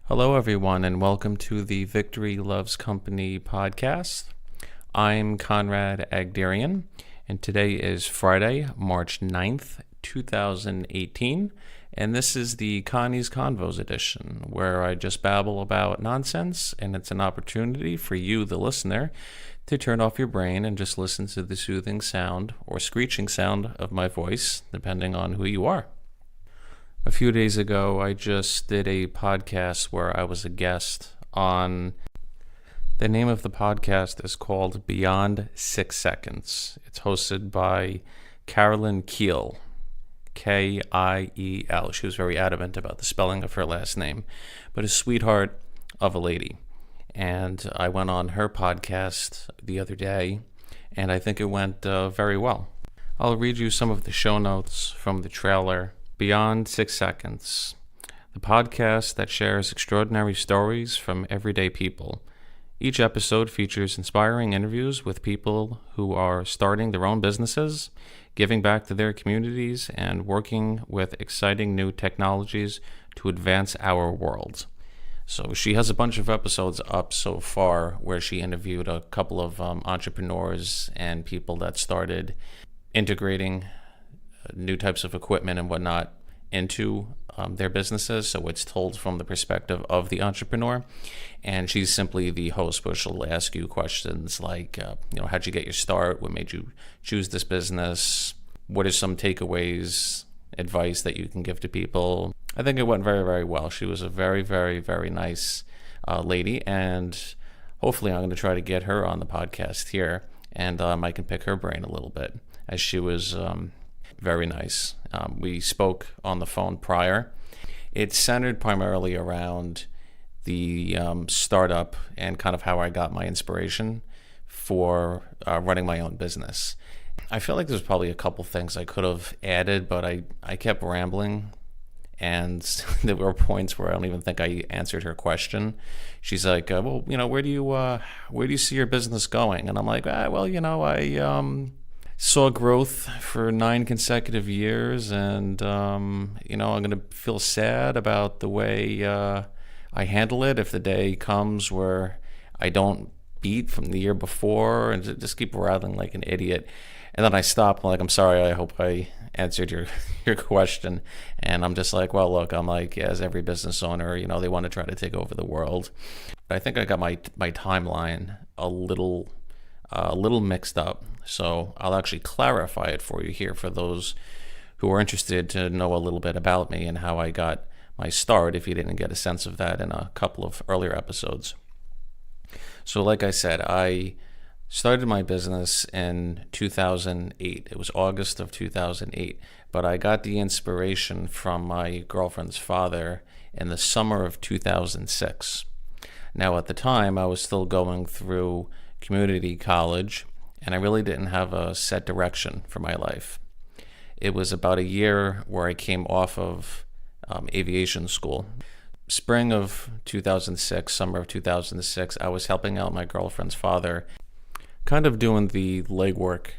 Hello, everyone, and welcome to the Victory Loves Company podcast. I'm Conrad Agdarian, and today is Friday, March 9th, 2018, and this is the Conny's Convos edition, where I just babble about nonsense, and it's an opportunity for you, the listener, to turn off your brain and just listen to the soothing sound or screeching sound of my voice, depending on who you are. A few days ago, I just did a podcast where I was a guest on. The name of the podcast is called Beyond 6 Seconds. It's hosted by Carolyn Kiel, Kiel. She was very adamant about the spelling of her last name, but a sweetheart of a lady. And I went on her podcast the other day, and I think it went very well. I'll read you some of the show notes from the trailer. Beyond 6 Seconds, the podcast that shares extraordinary stories from everyday people. Each episode features inspiring interviews with people who are starting their own businesses, giving back to their communities, and working with exciting new technologies to advance our world. So she has a bunch of episodes up so far where she interviewed a couple of entrepreneurs and people that started integrating new types of equipment and whatnot into their businesses. So it's told from the perspective of the entrepreneur. And she's simply the host, but she'll ask you questions like, how'd you get your start? What made you choose this business? What are some takeaways, advice that you can give to people? I think it went very, very well. She was a very, very, very nice lady. And hopefully I'm going to try to get her on the podcast here. And I can pick her brain a little bit, as she was very nice. We spoke on the phone prior. It centered primarily around the startup and kind of how I got my inspiration for running my own business. I feel like there's probably a couple things I could have added, but I kept rambling, and there were points where I don't even think I answered her question. She's like, where do you see your business going? And I'm like, I saw growth for 9 consecutive years, and I'm going to feel sad about the way I handle it if the day comes where I don't beat from the year before, and just keep rattling like an idiot. And then I stop, like, I'm sorry, I hope I answered your question. And I'm just like, well, look, I'm like, as every business owner, they want to try to take over the world. But I think I got my timeline a little mixed up, so I'll actually clarify it for you here for those who are interested to know a little bit about me and how I got my start, if you didn't get a sense of that in a couple of earlier episodes. So like I said, I started my business in 2008. It was August of 2008, but I got the inspiration from my girlfriend's father in the summer of 2006. Now, at the time, I was still going through community college, and I really didn't have a set direction for my life. It was about a year where I came off of aviation school. Spring of 2006, summer of 2006, I was helping out my girlfriend's father, kind of doing the legwork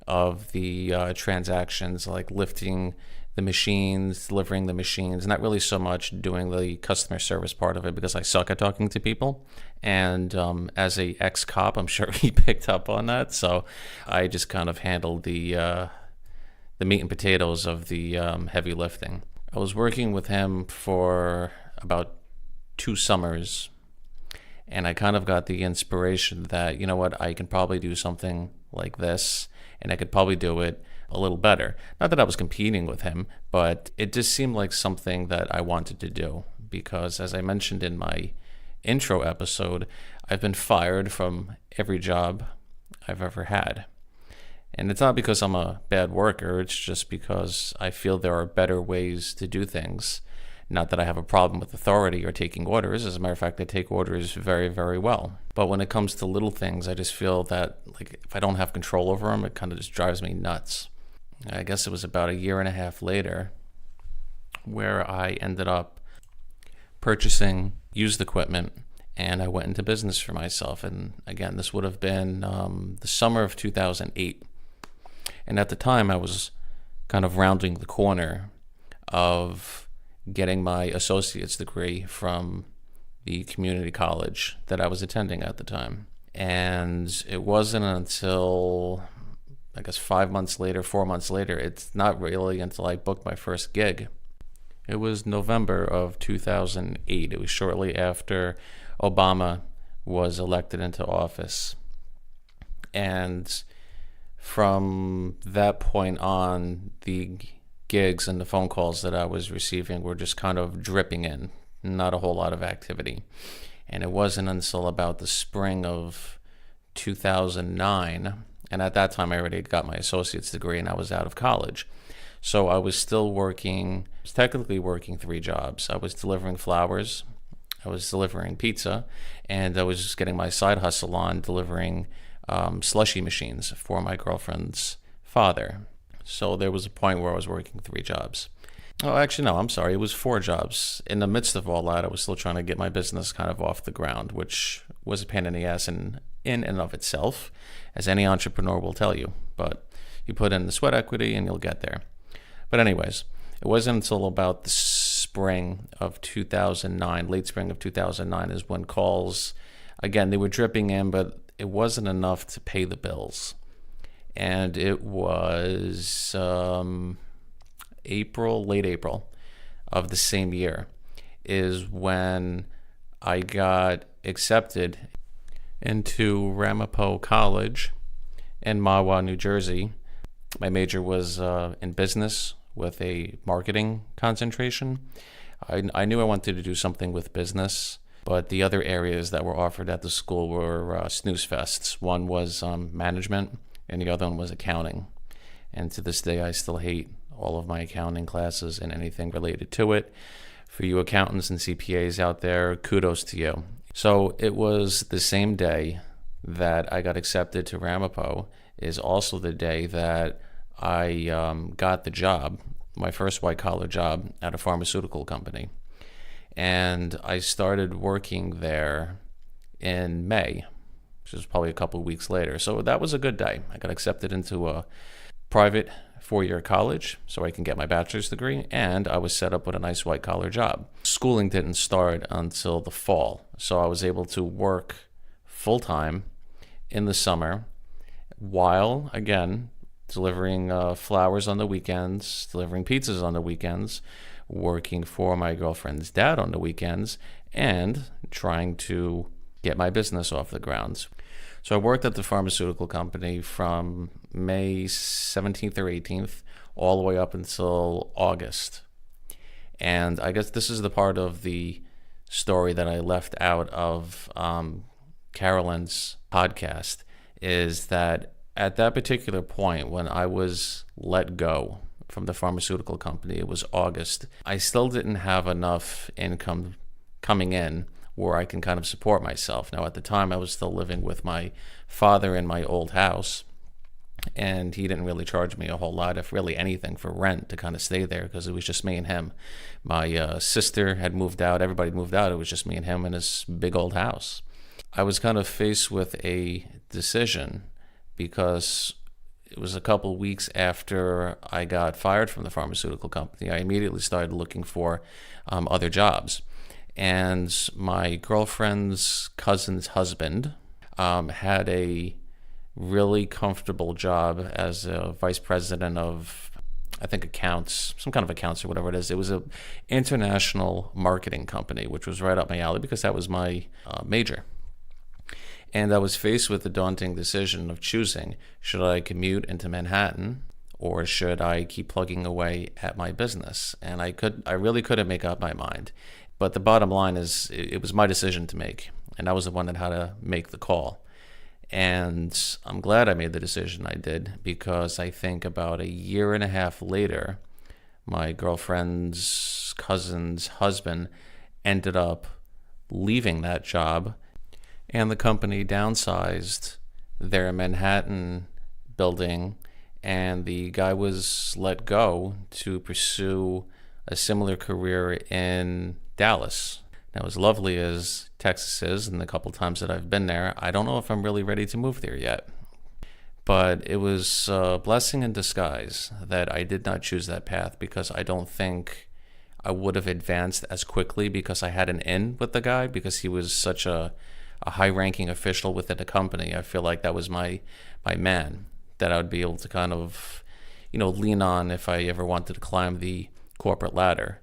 of the transactions, like lifting the machines, delivering the machines, not really so much doing the customer service part of it because I suck at talking to people. And as a ex-cop, I'm sure he picked up on that. So I just kind of handled the meat and potatoes of the heavy lifting. I was working with him for about 2 summers, and I kind of got the inspiration that, I can probably do something like this, and I could probably do it a little better. Not that I was competing with him, but it just seemed like something that I wanted to do because, as I mentioned in my intro episode, I've been fired from every job I've ever had. And it's not because I'm a bad worker, it's just because I feel there are better ways to do things. Not that I have a problem with authority or taking orders. As a matter of fact, I take orders very, very well. But when it comes to little things, I just feel that if I don't have control over them, it kind of just drives me nuts. I guess it was about a year and a half later where I ended up purchasing used equipment, and I went into business for myself. And again, this would have been the summer of 2008. And at the time, I was kind of rounding the corner of getting my associate's degree from the community college that I was attending at the time. And it wasn't until, I guess, 5 months later, 4 months later, it's not really until I booked my first gig. It was November of 2008. It was shortly after Obama was elected into office. And from that point on, the gigs and the phone calls that I was receiving were just kind of dripping in, not a whole lot of activity. And it wasn't until about the spring of 2009, and at that time I already got my associate's degree and I was out of college. So I was still working, I was technically working 3 jobs. I was delivering flowers, I was delivering pizza, and I was just getting my side hustle on delivering slushy machines for my girlfriend's father. So there was a point where I was working 3 jobs. Oh, actually, no, I'm sorry. It was 4 jobs. In the midst of all that, I was still trying to get my business kind of off the ground, which was a pain in the ass in and of itself, as any entrepreneur will tell you. But you put in the sweat equity and you'll get there. But anyways, it wasn't until about the spring of 2009, late spring of 2009, is when calls, again, they were dripping in, but it wasn't enough to pay the bills. And it was late April of the same year is when I got accepted into Ramapo College in Mahwah, New Jersey. My major was in business with a marketing concentration. I knew I wanted to do something with business, but the other areas that were offered at the school were snooze fests. One was management, and the other one was accounting. And to this day, I still hate all of my accounting classes and anything related to it. For you accountants and CPAs out there, kudos to you. So it was the same day that I got accepted to Ramapo is also the day that I got the job, my first white-collar job at a pharmaceutical company. And I started working there in May, which was probably a couple of weeks later. So that was a good day. I got accepted into a private 4-year college so I can get my bachelor's degree, and I was set up with a nice white-collar job. Schooling didn't start until the fall, so I was able to work full-time in the summer while, again, delivering flowers on the weekends, delivering pizzas on the weekends, working for my girlfriend's dad on the weekends, and trying to get my business off the ground. So I worked at the pharmaceutical company from May 17th or 18th all the way up until August. And I guess this is the part of the story that I left out of Carolyn's podcast, is that at that particular point when I was let go from the pharmaceutical company, it was August, I still didn't have enough income coming in where I can kind of support myself. Now, at the time, I was still living with my father in my old house, and he didn't really charge me a whole lot, if really anything, for rent to kind of stay there, because it was just me and him. My sister had moved out. Everybody had moved out. It was just me and him in this big old house. I was kind of faced with a decision because it was a couple weeks after I got fired from the pharmaceutical company. I immediately started looking for other jobs. And my girlfriend's cousin's husband had a really comfortable job as a vice president of, I think, accounts, some kind of accounts or whatever it is. It was an international marketing company, which was right up my alley because that was my major. And I was faced with the daunting decision of choosing, should I commute into Manhattan or should I keep plugging away at my business? And I really couldn't make up my mind. But the bottom line is it was my decision to make, and I was the one that had to make the call. And I'm glad I made the decision I did, because I think about a year and a half later, my girlfriend's cousin's husband ended up leaving that job, and the company downsized their Manhattan building, and the guy was let go to pursue a similar career in Dallas. Now, as lovely as Texas is, and the couple times that I've been there, I don't know if I'm really ready to move there yet. But it was a blessing in disguise that I did not choose that path, because I don't think I would have advanced as quickly because I had an in with the guy, because he was such a high-ranking official within the company. I feel like that was my man that I would be able to kind of, lean on if I ever wanted to climb the corporate ladder,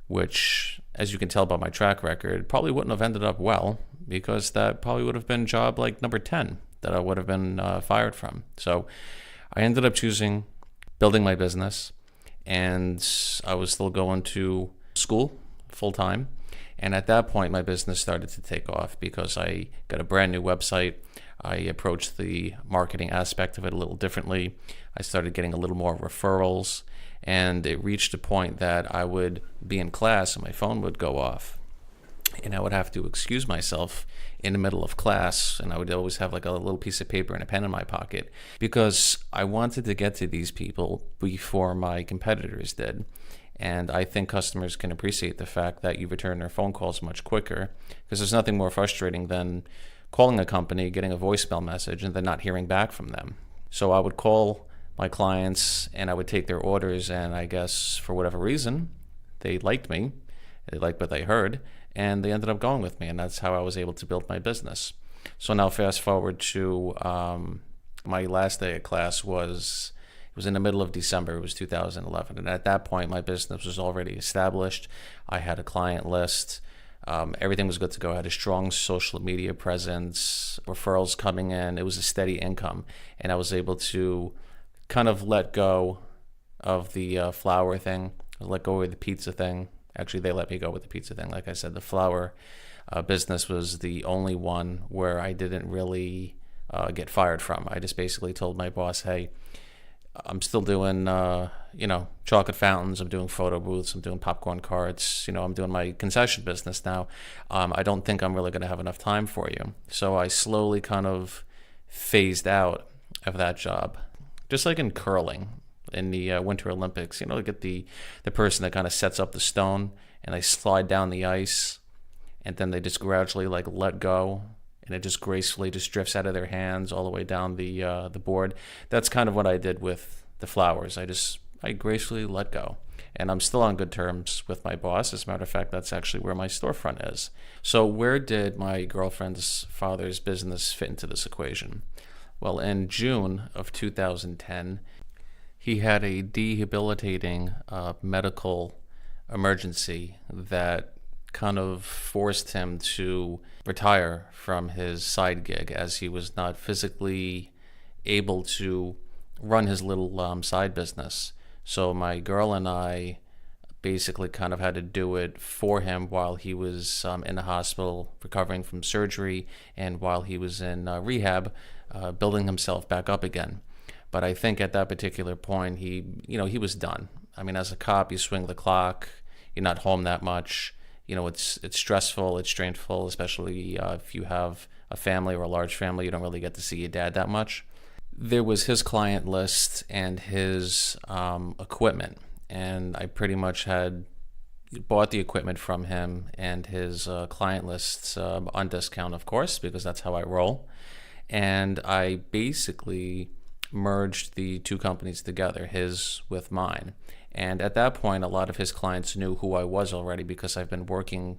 which, as you can tell by my track record, probably wouldn't have ended up well, because that probably would have been job like number 10 that I would have been fired from. So I ended up choosing building my business, and I was still going to school full time. And at that point, my business started to take off because I got a brand new website. I approached the marketing aspect of it a little differently. I started getting a little more referrals, and it reached a point that I would be in class and my phone would go off. And I would have to excuse myself in the middle of class, and I would always have like a little piece of paper and a pen in my pocket, because I wanted to get to these people before my competitors did. And I think customers can appreciate the fact that you return their phone calls much quicker, because there's nothing more frustrating than calling a company, getting a voicemail message, and then not hearing back from them. So I would call my clients and I would take their orders, and I guess for whatever reason, they liked me, they liked what they heard, and they ended up going with me, and that's how I was able to build my business. So now fast forward to my last day of class was in the middle of December. It was 2011. And at that point, my business was already established. I had a client list. Everything was good to go. I had a strong social media presence, referrals coming in. It was a steady income. And I was able to kind of let go of the flour thing, let go of the pizza thing. Actually, they let me go with the pizza thing. Like I said, the flour business was the only one where I didn't really get fired from. I just basically told my boss, hey, I'm still doing, chocolate fountains. I'm doing photo booths. I'm doing popcorn carts. I'm doing my concession business now. I don't think I'm really going to have enough time for you. So I slowly kind of phased out of that job. Just like in curling, in the Winter Olympics, get the person that kind of sets up the stone and they slide down the ice, and then they just gradually let go, and it just gracefully just drifts out of their hands all the way down the board. That's kind of what I did with the flowers. I gracefully let go. And I'm still on good terms with my boss. As a matter of fact, that's actually where my storefront is. So where did my girlfriend's father's business fit into this equation? Well, in June of 2010, he had a debilitating medical emergency that kind of forced him to retire from his side gig, as he was not physically able to run his little side business. So my girl and I basically kind of had to do it for him while he was in the hospital recovering from surgery, and while he was in rehab, building himself back up again. But I think at that particular point, he was done. I mean, as a cop, you swing the clock, you're not home that much. It's stressful, it's strainful, especially if you have a family or a large family. You don't really get to see your dad that much. There was his client list and his equipment, and I pretty much had bought the equipment from him and his client lists on discount, of course, because that's how I roll. And I basically merged the two companies together, his with mine. And at that point, a lot of his clients knew who I was already, because I've been working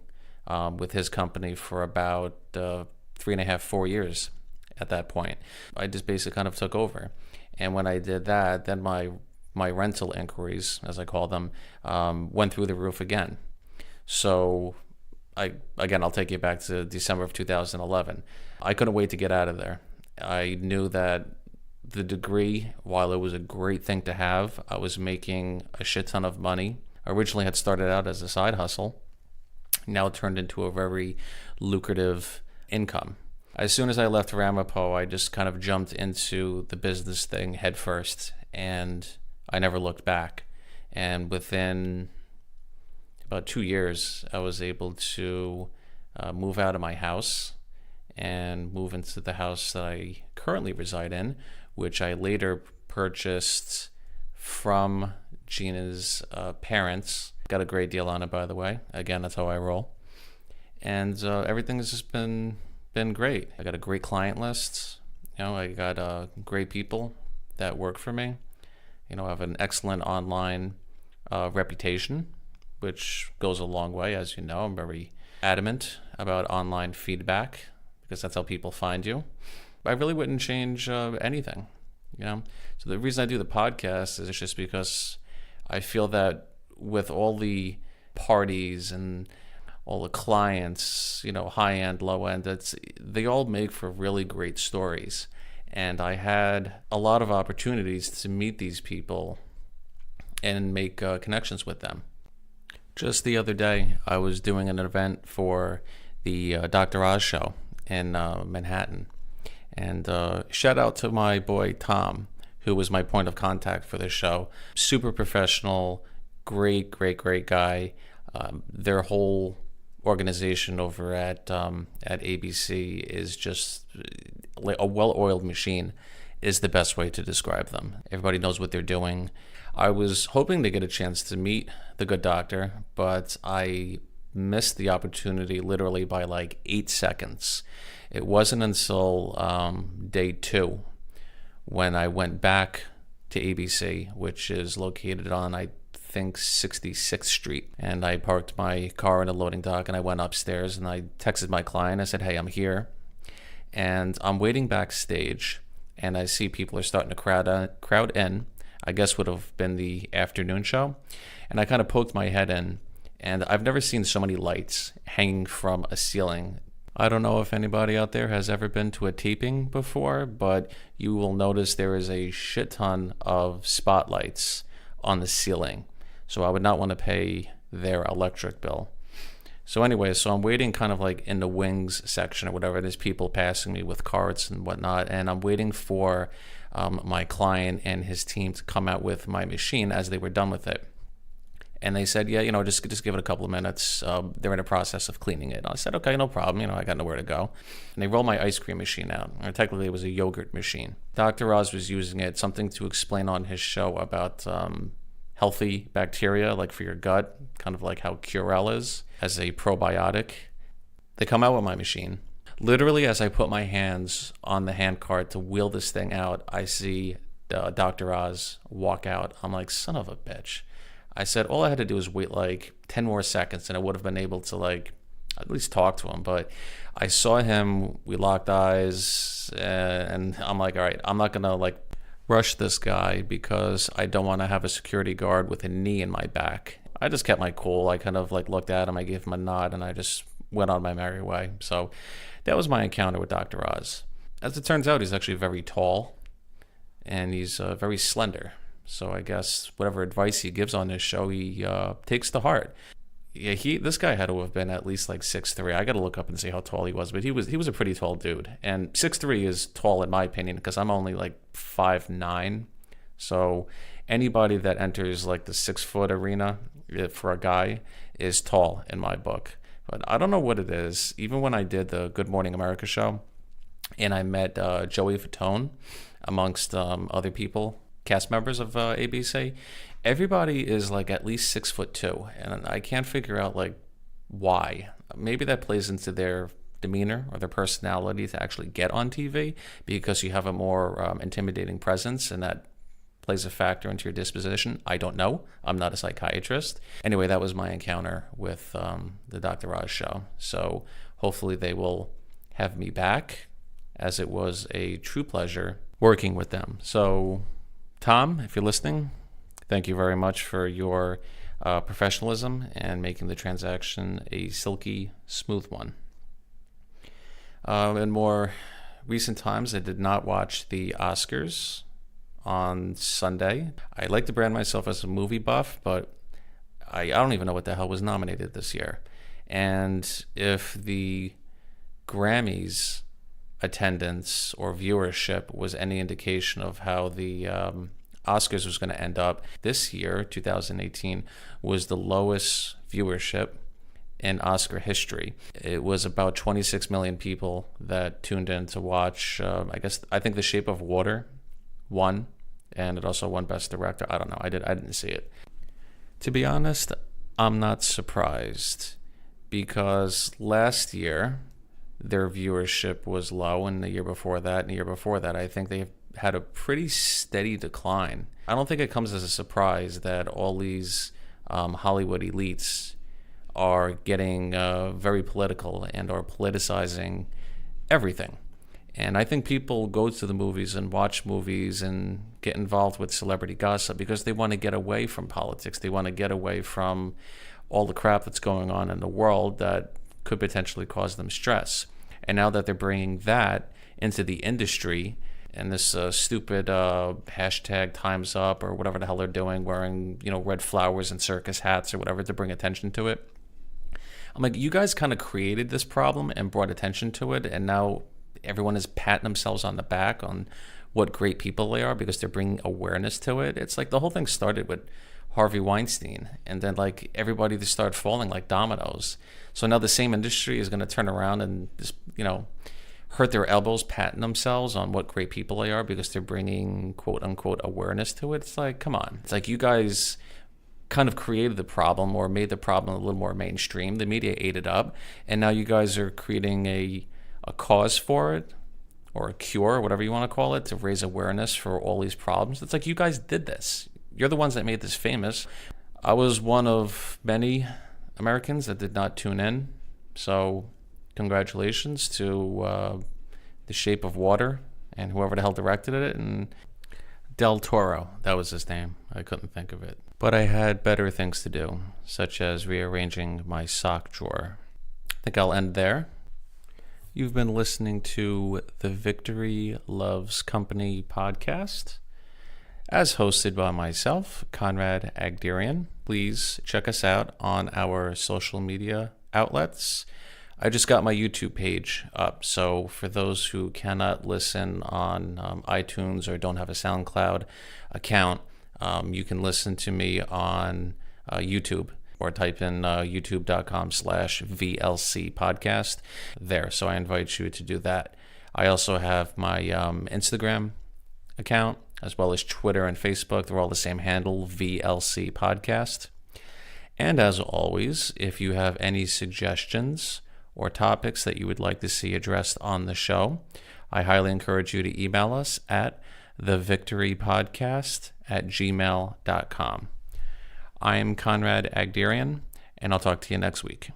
with his company for about 3.5, 4 years at that point. I just basically kind of took over. And when I did that, then my rental inquiries, as I call them, went through the roof again. So I'll take you back to December of 2011. I couldn't wait to get out of there. I knew that the degree, while it was a great thing to have, I was making a shit ton of money. I originally had started out as a side hustle. Now it turned into a very lucrative income. As soon as I left Ramapo, I just kind of jumped into the business thing head first, and I never looked back. And within about 2 years, I was able to move out of my house and move into the house that I currently reside in, which I later purchased from Gina's parents. Got a great deal on it, by the way. Again, that's how I roll. And everything has just been great. I got a great client list. I got great people that work for me. I have an excellent online reputation which goes a long way. As you know, I'm very adamant about online feedback because that's how people find you. But I really wouldn't change anything, you know? So the reason I do the podcast is just because I feel that with all the parties and all the clients, you know, high end, low end, they all make for really great stories. And I had a lot of opportunities to meet these people and make connections with them. Just the other day, I was doing an event for the Dr. Oz show in Manhattan. And shout out to my boy Tom, who was my point of contact for this show. Super professional, great guy. Their whole organization over at ABC is just a well-oiled machine is the best way to describe them. Everybody knows what they're doing. I was hoping to get a chance to meet the good doctor, but I missed the opportunity literally by like 8 seconds. It wasn't until day 2 when I went back to ABC, which is located on, I think, 66th Street. And I parked my car in a loading dock and I went upstairs and I texted my client. I said, hey, I'm here. And I'm waiting backstage and I see people are starting to crowd in. I guess would have been the afternoon show. And I kind of poked my head in and I've never seen so many lights hanging from a ceiling. I don't know if anybody out there has ever been to a taping before, but you will notice there is a shit ton of spotlights on the ceiling. So I would not want to pay their electric bill. So anyway, so I'm waiting kind of like in the wings section or whatever. There's people passing me with carts and whatnot, and I'm waiting for my client and his team to come out with my machine as they were done with it. And they said, yeah, just give it a couple of minutes. They're in a process of cleaning it. I said, okay, no problem. I got nowhere to go. And they rolled my ice cream machine out. Or technically, it was a yogurt machine. Dr. Oz was using it, something to explain on his show about healthy bacteria, like for your gut, kind of like how Curel is, as a probiotic. They come out with my machine. Literally, as I put my hands on the hand cart to wheel this thing out, I see Dr. Oz walk out. I'm like, son of a bitch. I said, all I had to do was wait like 10 more seconds and I would have been able to like at least talk to him. But I saw him, we locked eyes, and I'm like, all right, I'm not going to like rush this guy because I don't want to have a security guard with a knee in my back. I just kept my cool. I kind of like looked at him, I gave him a nod, and I just went on my merry way. So that was my encounter with Dr. Oz. As it turns out, he's actually very tall and he's very slender. So I guess whatever advice he gives on this show, he takes to heart. Yeah, this guy had to have been at least like 6'3". I got to look up and see how tall he was, but he was a pretty tall dude. And 6'3" is tall in my opinion because I'm only like 5'9". So anybody that enters like the 6-foot arena for a guy is tall in my book. But I don't know what it is. Even when I did the Good Morning America show, and I met Joey Fatone amongst other people, cast members of ABC, everybody is like at least 6'2", and I can't figure out like why. Maybe that plays into their demeanor or their personality to actually get on TV because you have a more intimidating presence, and that plays a factor into your disposition. I don't know. I'm not a psychiatrist. Anyway, that was my encounter with the Dr. Oz show. So hopefully they will have me back, as it was a true pleasure working with them. So Tom, if you're listening, thank you very much for your professionalism and making the transaction a silky smooth one. In more recent times, I did not watch the Oscars on Sunday. I like to brand myself as a movie buff, but I don't even know what the hell was nominated this year. And if the Grammys attendance or viewership was any indication of how the Oscars was going to end up, this year, 2018, was the lowest viewership in Oscar history. It was about 26 million people that tuned in to watch, I think The Shape of Water won, and it also won Best Director. I don't know. I didn't see it. To be honest, I'm not surprised because last year their viewership was low, and the year before that, and the year before that, I think they had a pretty steady decline. I don't think it comes as a surprise that all these Hollywood elites are getting very political and are politicizing everything. And I think people go to the movies and watch movies and get involved with celebrity gossip because they want to get away from politics. They want to get away from all the crap that's going on in the world that could potentially cause them stress. And now that they're bringing that into the industry and this stupid hashtag Time's Up or whatever the hell they're doing, wearing red flowers and circus hats or whatever to bring attention to it, I'm like, you guys kind of created this problem and brought attention to it, and now everyone is patting themselves on the back on what great people they are because they're bringing awareness to it. It's like the whole thing started with Harvey Weinstein, and then like everybody just started falling like dominoes. So now the same industry is going to turn around and just hurt their elbows patting themselves on what great people they are because they're bringing quote unquote awareness to it. It's like, come on. It's like you guys kind of created the problem or made the problem a little more mainstream. The media ate it up, and now you guys are creating a cause for it, or a cure, whatever you want to call it, to raise awareness for all these problems. It's like you guys did this. You're the ones that made this famous. I was one of many Americans that did not tune in. So congratulations to The Shape of Water and whoever the hell directed it, and Del Toro, that was his name. I couldn't think of it. But I had better things to do, such as rearranging my sock drawer. I think I'll end there. You've been listening to the Victory Loves Company podcast, as hosted by myself, Conrad Agderian. Please check us out on our social media outlets. I just got my YouTube page up, so for those who cannot listen on iTunes or don't have a SoundCloud account, you can listen to me on YouTube, or type in youtube.com/VLC podcast there. So I invite you to do that. I also have my Instagram account, as well as Twitter and Facebook. They're all the same handle, VLC podcast. And as always, if you have any suggestions or topics that you would like to see addressed on the show, I highly encourage you to email us at thevictorypodcast@gmail.com. I'm Conrad Agderian, and I'll talk to you next week.